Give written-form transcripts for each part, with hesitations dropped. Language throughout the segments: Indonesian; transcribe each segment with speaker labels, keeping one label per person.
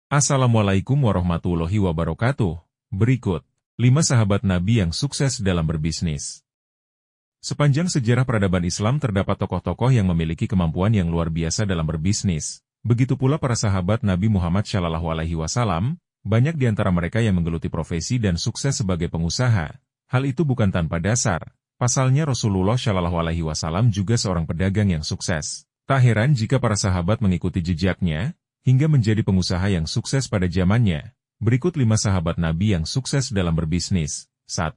Speaker 1: Assalamualaikum warahmatullahi wabarakatuh. Berikut 5 sahabat Nabi yang sukses dalam berbisnis. Sepanjang sejarah peradaban Islam terdapat tokoh-tokoh yang memiliki kemampuan yang luar biasa dalam berbisnis. Begitu pula para sahabat Nabi Muhammad SAW, banyak di antara mereka yang menggeluti profesi dan sukses sebagai pengusaha. Hal itu bukan tanpa dasar. Pasalnya Rasulullah SAW juga seorang pedagang yang sukses. Tak heran jika para sahabat mengikuti jejaknya, hingga menjadi pengusaha yang sukses pada zamannya. Berikut 5 sahabat Nabi yang sukses dalam berbisnis. 1.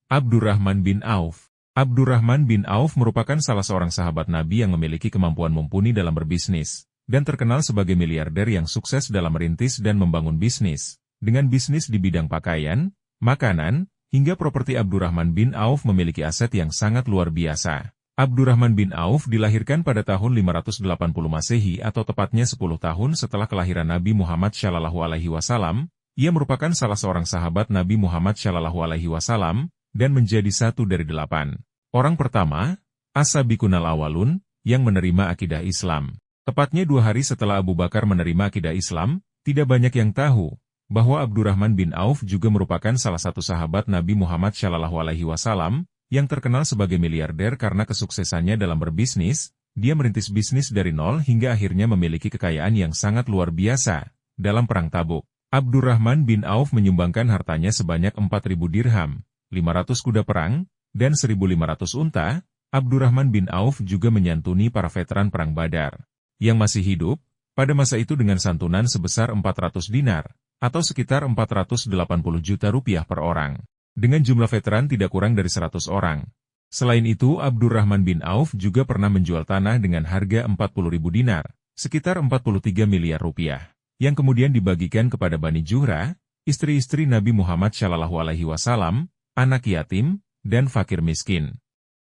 Speaker 1: Abdurrahman bin Auf. Abdurrahman bin Auf merupakan salah seorang sahabat Nabi yang memiliki kemampuan mumpuni dalam berbisnis, dan terkenal sebagai miliarder yang sukses dalam merintis dan membangun bisnis. Dengan bisnis di bidang pakaian, makanan, hingga properti, Abdurrahman bin Auf memiliki aset yang sangat luar biasa. Abdurrahman bin Auf dilahirkan pada tahun 580 Masehi atau tepatnya 10 tahun setelah kelahiran Nabi Muhammad SAW. Ia merupakan salah seorang sahabat Nabi Muhammad SAW dan menjadi satu dari 8 orang pertama, as-sabiqunal awwalun, yang menerima akidah Islam. Tepatnya 2 hari setelah Abu Bakar menerima akidah Islam, tidak banyak yang tahu bahwa Abdurrahman bin Auf juga merupakan salah satu sahabat Nabi Muhammad SAW yang terkenal sebagai miliarder karena kesuksesannya dalam berbisnis. Dia merintis bisnis dari nol hingga akhirnya memiliki kekayaan yang sangat luar biasa. Dalam Perang Tabuk, Abdurrahman bin Auf menyumbangkan hartanya sebanyak 4.000 dirham, 500 kuda perang, dan 1.500 unta. Abdurrahman bin Auf juga menyantuni para veteran Perang Badar yang masih hidup pada masa itu dengan santunan sebesar 400 dinar, atau sekitar 480 juta rupiah per orang. Dengan jumlah veteran tidak kurang dari 100 orang. Selain itu, Abdurrahman bin Auf juga pernah menjual tanah dengan harga 40.000 dinar, sekitar 43 miliar rupiah, yang kemudian dibagikan kepada Bani Juhra, istri-istri Nabi Muhammad SAW, anak yatim, dan fakir miskin.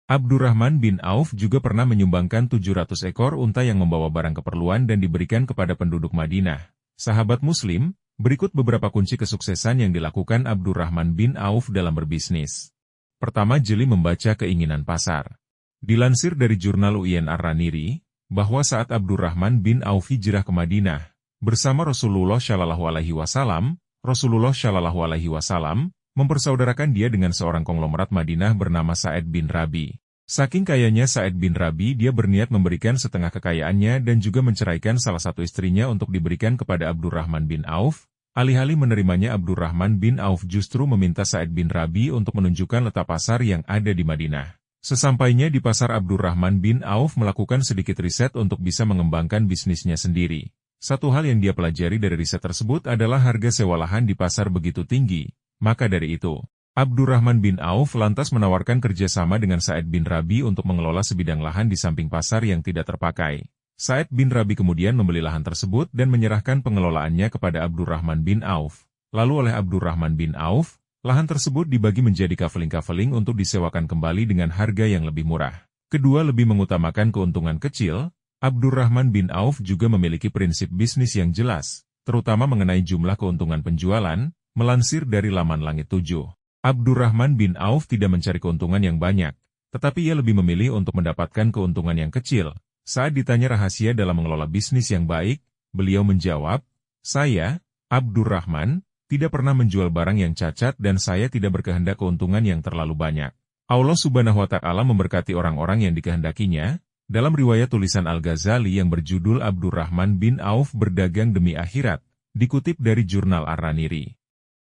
Speaker 1: Abdurrahman bin Auf juga pernah menyumbangkan 700 ekor unta yang membawa barang keperluan dan diberikan kepada penduduk Madinah. Sahabat Muslim, berikut beberapa kunci kesuksesan yang dilakukan Abdurrahman bin Auf dalam berbisnis. Pertama, jeli membaca keinginan pasar. Dilansir dari jurnal UIN Ar-Raniri, bahwa saat Abdurrahman bin Auf hijrah ke Madinah bersama Rasulullah SAW, Rasulullah SAW mempersaudarakan dia dengan seorang konglomerat Madinah bernama Sa'id bin Rabi. Saking kayanya Sa'id bin Rabi, dia berniat memberikan setengah kekayaannya dan juga menceraikan salah satu istrinya untuk diberikan kepada Abdurrahman bin Auf. Alih-alih menerimanya, Abdurrahman bin Auf justru meminta Sa'id bin Rabi untuk menunjukkan letak pasar yang ada di Madinah. Sesampainya di pasar, Abdurrahman bin Auf melakukan sedikit riset untuk bisa mengembangkan bisnisnya sendiri. Satu hal yang dia pelajari dari riset tersebut adalah harga sewa lahan di pasar begitu tinggi. Maka dari itu, Abdurrahman bin Auf lantas menawarkan kerjasama dengan Sa'id bin Rabi untuk mengelola sebidang lahan di samping pasar yang tidak terpakai. Sa'id bin Rabi kemudian membeli lahan tersebut dan menyerahkan pengelolaannya kepada Abdurrahman bin Auf. Lalu oleh Abdurrahman bin Auf, lahan tersebut dibagi menjadi kaveling-kaveling untuk disewakan kembali dengan harga yang lebih murah. Kedua, lebih mengutamakan keuntungan kecil. Abdurrahman bin Auf juga memiliki prinsip bisnis yang jelas, terutama mengenai jumlah keuntungan penjualan. Melansir dari laman Langit 7. Abdurrahman bin Auf tidak mencari keuntungan yang banyak, tetapi ia lebih memilih untuk mendapatkan keuntungan yang kecil. Saat ditanya rahasia dalam mengelola bisnis yang baik, beliau menjawab, "Saya, Abdurrahman, tidak pernah menjual barang yang cacat dan saya tidak berkehendak keuntungan yang terlalu banyak." Allah Subhanahu wa Ta'ala memberkati orang-orang yang dikehendakinya. Dalam riwayat tulisan Al-Ghazali yang berjudul Abdurrahman bin Auf berdagang demi akhirat, dikutip dari jurnal Ar-Raniri.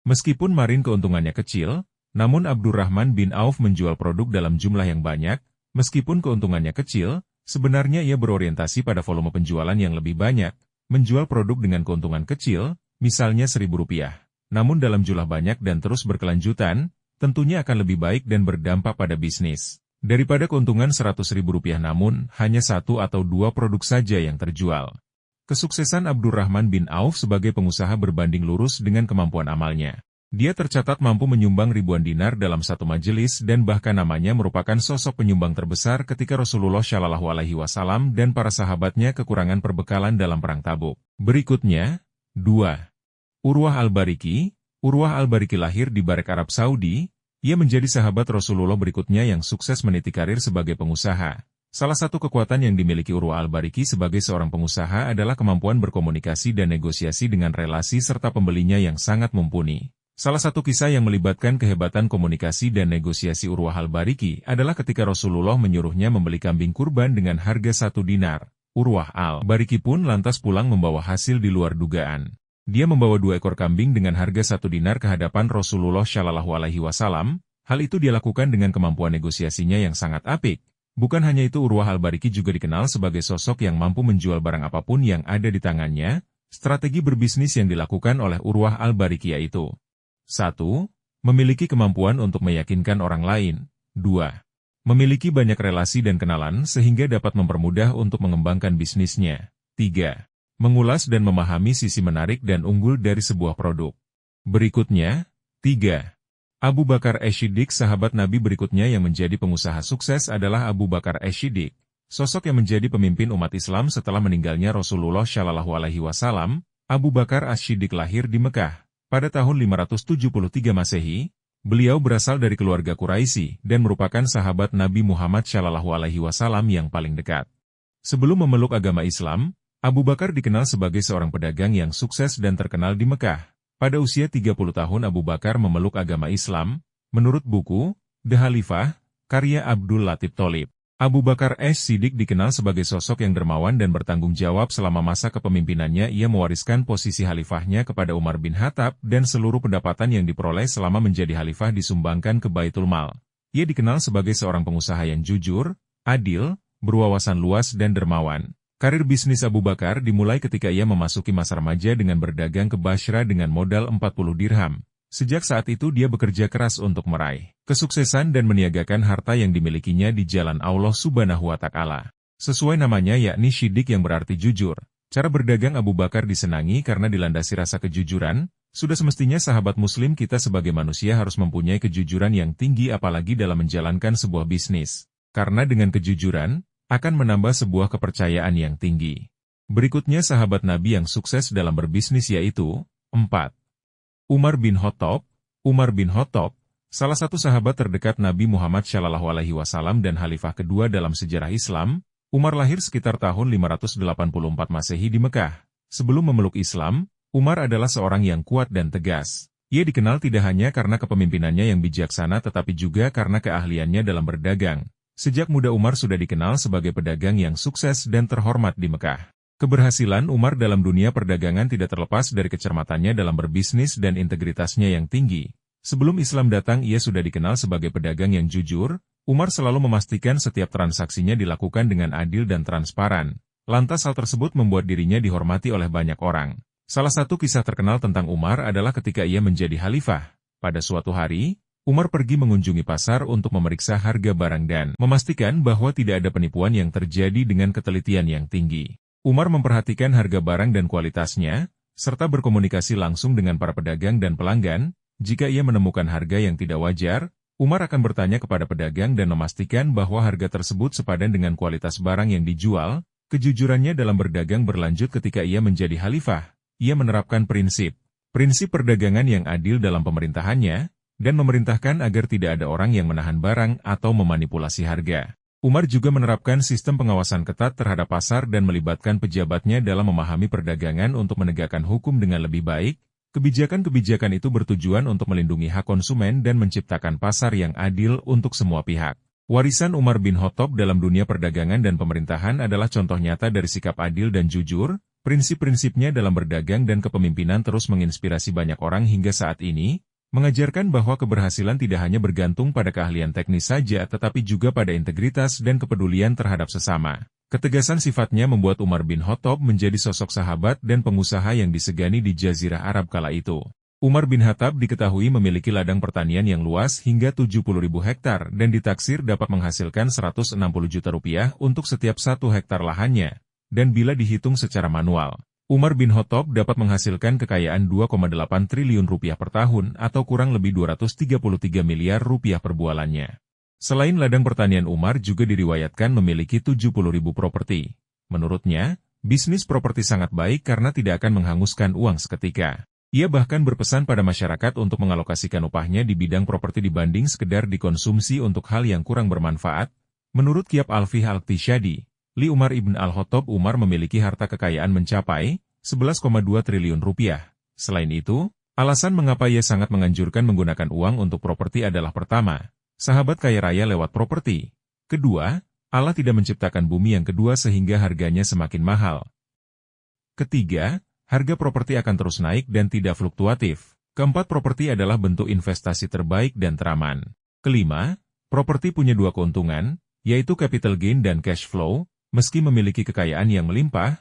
Speaker 1: Meskipun marin keuntungannya kecil, namun Abdurrahman bin Auf menjual produk dalam jumlah yang banyak. Meskipun keuntungannya kecil, sebenarnya ia berorientasi pada volume penjualan yang lebih banyak. Menjual produk dengan keuntungan kecil, misalnya Rp1.000, namun dalam jumlah banyak dan terus berkelanjutan, tentunya akan lebih baik dan berdampak pada bisnis. Daripada keuntungan Rp100.000 namun hanya 1 atau 2 produk saja yang terjual. Kesuksesan Abdurrahman bin Auf sebagai pengusaha berbanding lurus dengan kemampuan amalnya. Dia tercatat mampu menyumbang ribuan dinar dalam satu majelis dan bahkan namanya merupakan sosok penyumbang terbesar ketika Rasulullah SAW dan para sahabatnya kekurangan perbekalan dalam Perang Tabuk. Berikutnya, 2. Urwah al-Bariki. Urwah al-Bariki lahir di Barek, Arab Saudi. Ia menjadi sahabat Rasulullah berikutnya yang sukses meniti karir sebagai pengusaha. Salah satu kekuatan yang dimiliki Urwah al-Bariki sebagai seorang pengusaha adalah kemampuan berkomunikasi dan negosiasi dengan relasi serta pembelinya yang sangat mumpuni. Salah satu kisah yang melibatkan kehebatan komunikasi dan negosiasi Urwah al-Bariki adalah ketika Rasulullah menyuruhnya membeli kambing kurban dengan harga 1 dinar. Urwah al-Bariki pun lantas pulang membawa hasil di luar dugaan. Dia membawa 2 ekor kambing dengan harga 1 dinar ke hadapan Rasulullah Shallallahu Alaihi Wasallam. Hal itu dia lakukan dengan kemampuan negosiasinya yang sangat apik. Bukan hanya itu, Urwah al-Bariki juga dikenal sebagai sosok yang mampu menjual barang apapun yang ada di tangannya. Strategi berbisnis yang dilakukan oleh Urwah al-Bariki yaitu 1. Memiliki kemampuan untuk meyakinkan orang lain. 2. Memiliki banyak relasi dan kenalan sehingga dapat mempermudah untuk mengembangkan bisnisnya. 3. Mengulas dan memahami sisi menarik dan unggul dari sebuah produk. Berikutnya, 3. Abu Bakar Ash-Shiddiq. Sahabat Nabi berikutnya yang menjadi pengusaha sukses adalah Abu Bakar Ash-Shiddiq, sosok yang menjadi pemimpin umat Islam setelah meninggalnya Rasulullah Shallallahu Alaihi Wasallam. Abu Bakar Ash-Shiddiq lahir di Mekah pada tahun 573 Masehi. Beliau berasal dari keluarga Quraisy dan merupakan sahabat Nabi Muhammad Shallallahu Alaihi Wasallam yang paling dekat. Sebelum memeluk agama Islam, Abu Bakar dikenal sebagai seorang pedagang yang sukses dan terkenal di Mekah. Pada usia 30 tahun Abu Bakar memeluk agama Islam. Menurut buku The Khalifah, karya Abdul Latif Tholib, Abu Bakar Ash-Shiddiq dikenal sebagai sosok yang dermawan dan bertanggung jawab. Selama masa kepemimpinannya ia mewariskan posisi khalifahnya kepada Umar bin Khattab dan seluruh pendapatan yang diperoleh selama menjadi khalifah disumbangkan ke Baitul Mal. Ia dikenal sebagai seorang pengusaha yang jujur, adil, berwawasan luas dan dermawan. Karir bisnis Abu Bakar dimulai ketika ia memasuki masa remaja dengan berdagang ke Basra dengan modal 40 dirham. Sejak saat itu dia bekerja keras untuk meraih kesuksesan dan meniagakan harta yang dimilikinya di jalan Allah Subhanahu wa Ta'ala. Sesuai namanya yakni Shiddiq yang berarti jujur. Cara berdagang Abu Bakar disenangi karena dilandasi rasa kejujuran. Sudah semestinya sahabat muslim kita sebagai manusia harus mempunyai kejujuran yang tinggi apalagi dalam menjalankan sebuah bisnis. Karena dengan kejujuran akan menambah sebuah kepercayaan yang tinggi. Berikutnya sahabat Nabi yang sukses dalam berbisnis yaitu 4. Umar bin Khattab. Umar bin Khattab, salah satu sahabat terdekat Nabi Muhammad Shallallahu Alaihi Wasallam dan khalifah kedua dalam sejarah Islam. Umar lahir sekitar tahun 584 Masehi di Mekah. Sebelum memeluk Islam, Umar adalah seorang yang kuat dan tegas. Ia dikenal tidak hanya karena kepemimpinannya yang bijaksana tetapi juga karena keahliannya dalam berdagang. Sejak muda Umar sudah dikenal sebagai pedagang yang sukses dan terhormat di Mekah. Keberhasilan Umar dalam dunia perdagangan tidak terlepas dari kecermatannya dalam berbisnis dan integritasnya yang tinggi. Sebelum Islam datang ia sudah dikenal sebagai pedagang yang jujur. Umar selalu memastikan setiap transaksinya dilakukan dengan adil dan transparan. Lantas hal tersebut membuat dirinya dihormati oleh banyak orang. Salah satu kisah terkenal tentang Umar adalah ketika ia menjadi khalifah. Pada suatu hari, Umar pergi mengunjungi pasar untuk memeriksa harga barang dan memastikan bahwa tidak ada penipuan yang terjadi dengan ketelitian yang tinggi. Umar memperhatikan harga barang dan kualitasnya, serta berkomunikasi langsung dengan para pedagang dan pelanggan. Jika ia menemukan harga yang tidak wajar, Umar akan bertanya kepada pedagang dan memastikan bahwa harga tersebut sepadan dengan kualitas barang yang dijual. Kejujurannya dalam berdagang berlanjut ketika ia menjadi khalifah. Ia menerapkan prinsip perdagangan yang adil dalam pemerintahannya, dan memerintahkan agar tidak ada orang yang menahan barang atau memanipulasi harga. Umar juga menerapkan sistem pengawasan ketat terhadap pasar dan melibatkan pejabatnya dalam memahami perdagangan untuk menegakkan hukum dengan lebih baik. Kebijakan-kebijakan itu bertujuan untuk melindungi hak konsumen dan menciptakan pasar yang adil untuk semua pihak. Warisan Umar bin Khattab dalam dunia perdagangan dan pemerintahan adalah contoh nyata dari sikap adil dan jujur. Prinsip-prinsipnya dalam berdagang dan kepemimpinan terus menginspirasi banyak orang hingga saat ini. Mengajarkan bahwa keberhasilan tidak hanya bergantung pada keahlian teknis saja tetapi juga pada integritas dan kepedulian terhadap sesama. Ketegasan sifatnya membuat Umar bin Khattab menjadi sosok sahabat dan pengusaha yang disegani di Jazirah Arab kala itu. Umar bin Khattab diketahui memiliki ladang pertanian yang luas hingga 70.000 hektar dan ditaksir dapat menghasilkan 160 juta rupiah untuk setiap 1 hektar lahannya. Dan bila dihitung secara manual, Umar bin Khattab dapat menghasilkan kekayaan 2,8 triliun rupiah per tahun atau kurang lebih 233 miliar rupiah per bulannya. Selain ladang pertanian, Umar juga diriwayatkan memiliki 70.000 properti. Menurutnya, bisnis properti sangat baik karena tidak akan menghanguskan uang seketika. Ia bahkan berpesan pada masyarakat untuk mengalokasikan upahnya di bidang properti dibanding sekedar dikonsumsi untuk hal yang kurang bermanfaat. Menurut Kiab Alfih Al-Iqtishadi, Li Umar ibn Al-Khattab Umar memiliki harta kekayaan mencapai 11,2 triliun rupiah. Selain itu, alasan mengapa ia sangat menganjurkan menggunakan uang untuk properti adalah pertama, sahabat kaya raya lewat properti. Kedua, Allah tidak menciptakan bumi yang kedua sehingga harganya semakin mahal. Ketiga, harga properti akan terus naik dan tidak fluktuatif. Keempat, properti adalah bentuk investasi terbaik dan teraman. Kelima, properti punya dua keuntungan, yaitu capital gain dan cash flow. Meski memiliki kekayaan yang melimpah,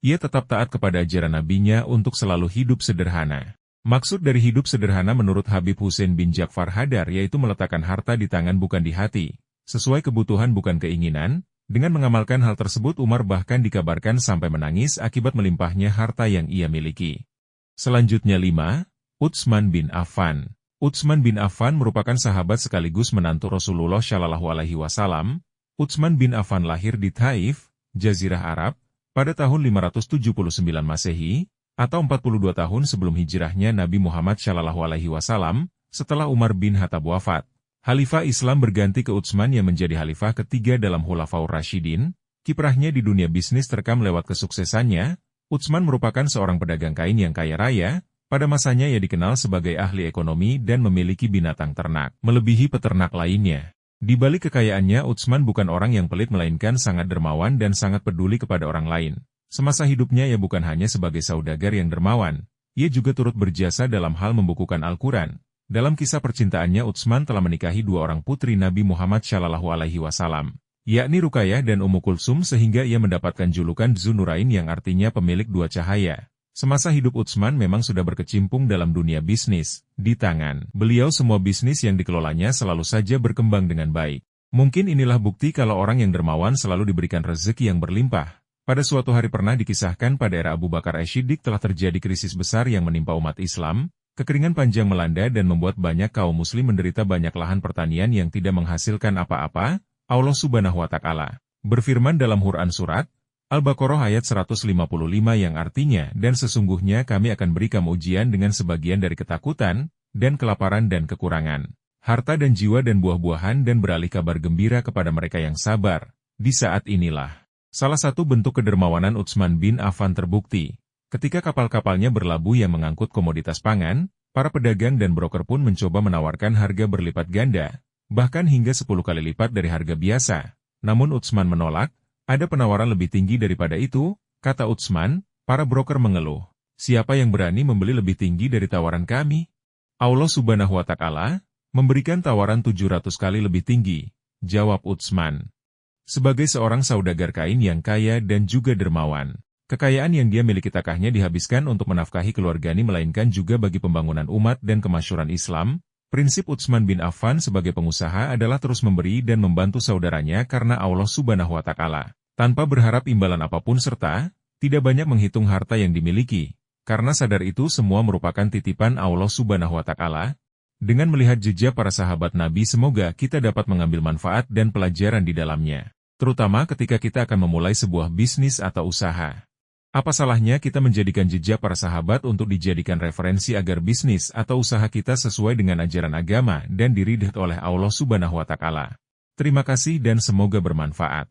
Speaker 1: ia tetap taat kepada ajaran nabinya untuk selalu hidup sederhana. Maksud dari hidup sederhana menurut Habib Hussein bin Ja'far Hadar yaitu meletakkan harta di tangan bukan di hati, sesuai kebutuhan bukan keinginan. Dengan mengamalkan hal tersebut Umar bahkan dikabarkan sampai menangis akibat melimpahnya harta yang ia miliki. Selanjutnya 5. Utsman bin Affan. Utsman bin Affan merupakan sahabat sekaligus menantu Rasulullah Shallallahu Alaihi Wasallam. Utsman bin Affan lahir di Taif, Jazirah Arab, pada tahun 579 Masehi, atau 42 tahun sebelum hijrahnya Nabi Muhammad Shallallahu Alaihi Wasallam, setelah Umar bin Khattab wafat. Khalifah Islam berganti ke Utsman yang menjadi khalifah ketiga dalam Khulafaur Rasyidin. Kiprahnya di dunia bisnis terekam lewat kesuksesannya. Utsman merupakan seorang pedagang kain yang kaya raya. Pada masanya ia dikenal sebagai ahli ekonomi dan memiliki binatang ternak, melebihi peternak lainnya. Di balik kekayaannya, Utsman bukan orang yang pelit melainkan sangat dermawan dan sangat peduli kepada orang lain. Semasa hidupnya ia bukan hanya sebagai saudagar yang dermawan, ia juga turut berjasa dalam hal membukukan Al-Quran. Dalam kisah percintaannya Utsman telah menikahi dua orang putri Nabi Muhammad Shallallahu Alaihi Wasallam, yakni Ruqayyah dan Ummu Kulsum sehingga ia mendapatkan julukan Dzunurain yang artinya pemilik dua cahaya. Semasa hidup Utsman memang sudah berkecimpung dalam dunia bisnis. Di tangan beliau semua bisnis yang dikelolanya selalu saja berkembang dengan baik. Mungkin inilah bukti kalau orang yang dermawan selalu diberikan rezeki yang berlimpah. Pada suatu hari pernah dikisahkan pada era Abu Bakar As-Siddiq telah terjadi krisis besar yang menimpa umat Islam. Kekeringan panjang melanda dan membuat banyak kaum muslim menderita banyak lahan pertanian yang tidak menghasilkan apa-apa. Allah Subhanahu wa Ta'ala berfirman dalam Quran surat Al-Baqarah ayat 155 yang artinya, dan sesungguhnya kami akan beri kamu ujian dengan sebagian dari ketakutan, dan kelaparan dan kekurangan, harta dan jiwa dan buah-buahan dan beralih kabar gembira kepada mereka yang sabar. Di saat inilah, salah satu bentuk kedermawanan Utsman bin Affan terbukti. Ketika kapal-kapalnya berlabuh yang mengangkut komoditas pangan, para pedagang dan broker pun mencoba menawarkan harga berlipat ganda, bahkan hingga 10 kali lipat dari harga biasa. Namun Utsman menolak. Ada penawaran lebih tinggi daripada itu, kata Utsman. Para broker mengeluh. Siapa yang berani membeli lebih tinggi dari tawaran kami? Allah Subhanahu wa Ta'ala memberikan tawaran 700 kali lebih tinggi, jawab Utsman. Sebagai seorang saudagar kain yang kaya dan juga dermawan, kekayaan yang dia miliki tak hanya dihabiskan untuk menafkahi keluarganya melainkan juga bagi pembangunan umat dan kemasyhuran Islam. Prinsip Utsman bin Affan sebagai pengusaha adalah terus memberi dan membantu saudaranya karena Allah Subhanahu wa Ta'ala, tanpa berharap imbalan apapun serta tidak banyak menghitung harta yang dimiliki, karena sadar itu semua merupakan titipan Allah Subhanahu wa Ta'ala. Dengan melihat jejak para sahabat Nabi semoga kita dapat mengambil manfaat dan pelajaran di dalamnya, terutama ketika kita akan memulai sebuah bisnis atau usaha. Apa salahnya kita menjadikan jejak para sahabat untuk dijadikan referensi agar bisnis atau usaha kita sesuai dengan ajaran agama dan diridhai oleh Allah Subhanahu wa Ta'ala. Terima kasih dan semoga bermanfaat.